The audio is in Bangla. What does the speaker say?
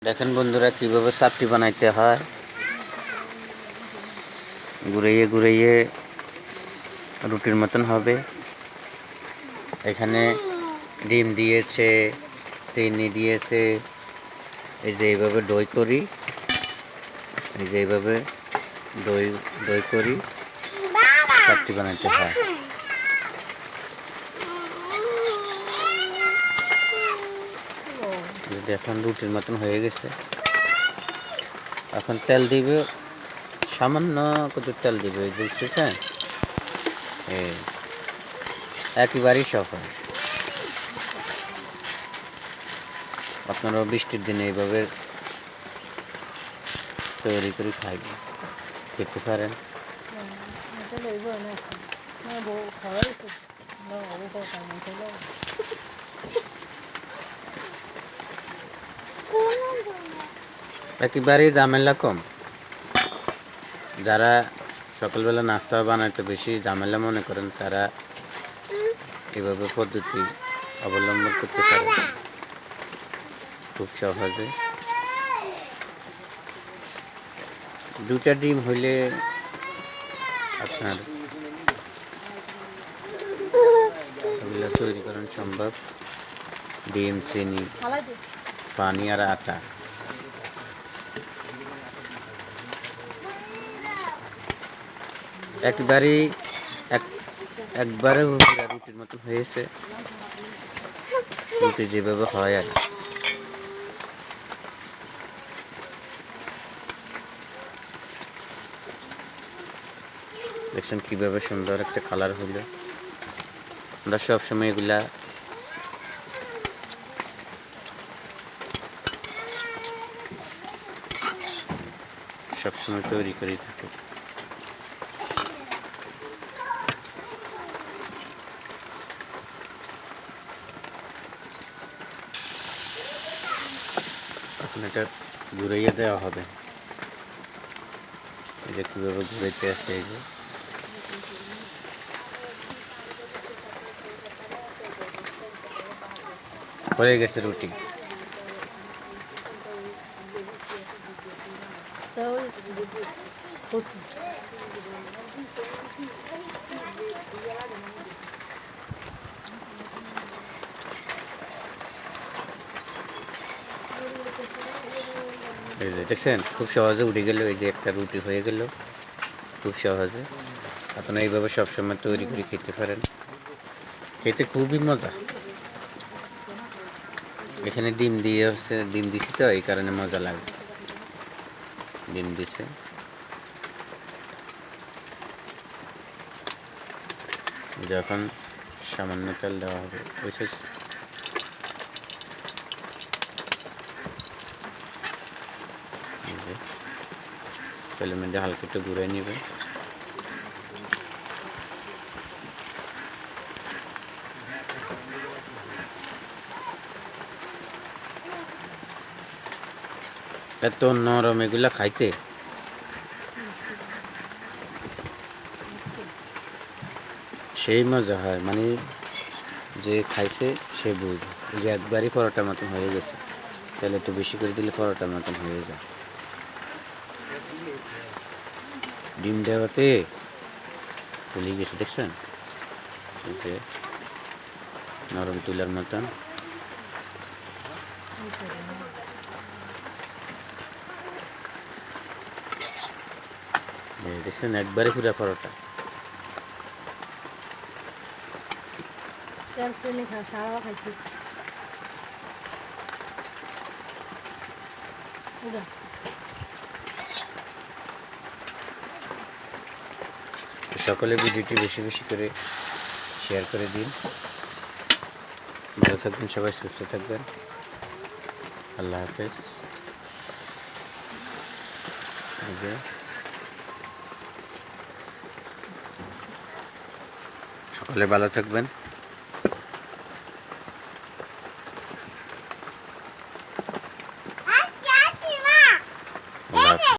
দেখেন বন্ধুরা কিভাবে চাপটি বানাইতে হয়। ঘুরাইয়ে ঘুরাইয়ে রুটির মতন হবে। এখানে ডিম দিয়েছে, চিনি দিয়েছে। এই যে এইভাবে দই করি, এই যে এইভাবে দই দই করি চাপটি বানাইতে হয়। এখন রুটির মতন হয়ে গেছে। এখন তেল দিবে, সামান্য কত তেল দিবে, দেখছেন? একেবারেই সহজ। আপনারাও বৃষ্টির দিনে এইভাবে তৈরি করে খেতে পারেন। একেবারেই ঝামেলা কম। যারা সকালবেলা নাস্তা বানাইতে বেশি ঝামেলা মনে করেন, তারা এভাবে পদ্ধতি অবলম্বন করতে পারে খুব সহজে। দুটা ডিম হইলে আপনার এগুলো তৈরি করা সম্ভব। ডিম, চিনি, পানি আর আটা। একবারেই একবারে রুটির মতো হয়েছে, রুটি যেভাবে হয় আর দেখছেন কিভাবে সুন্দর একটা কালার হলো। আমরা সবসময় এগুলা সবসময় তৈরি করে থাকি। এখন এটা ঘুরাইয়ে দেওয়া হবে। এটা কীভাবে ঘুরাইতে আসে, এই যে হয়ে গেছে রুটি। এই যে দেখছেন খুব সহজে উঠে গেল। এই যে একটা রুটি হয়ে গেল খুব সহজে। আপনারা এইভাবে সবসময় তৈরি করে খেতে পারেন, খেতে খুবই মজা। এখানে ডিম দিয়ে হচ্ছে, ডিম দিছি তো এই কারণে মজা লাগে। ডিম দিছে, যখন সামান্য তেল দেওয়া হবে বুঝছে, তেলের মধ্যে হালকা একটু ঘুরে নেবে। এত নরম এগুলা খাইতে। সেই মজা হয়, মানে যে খাইছে সে বুঝে। এই যে একবারই পরোটার মতন হয়ে গেছে, তাহলে একটু বেশি করে দিলে পরোটার মতন হয়ে যায়। ডিম দেওয়াতে ফুলে গেছে, দেখছেন? যে নরম তুলার মতন। দেখছেন একবারে পুরা পরোটা। সকলে ভিডিওটি বেশি বেশি করে শেয়ার করে দিন। ভালো থাকবেন সবাই, সুস্থ থাকবেন। আল্লাহ হাফেজ। সকলে ভালো থাকবেন।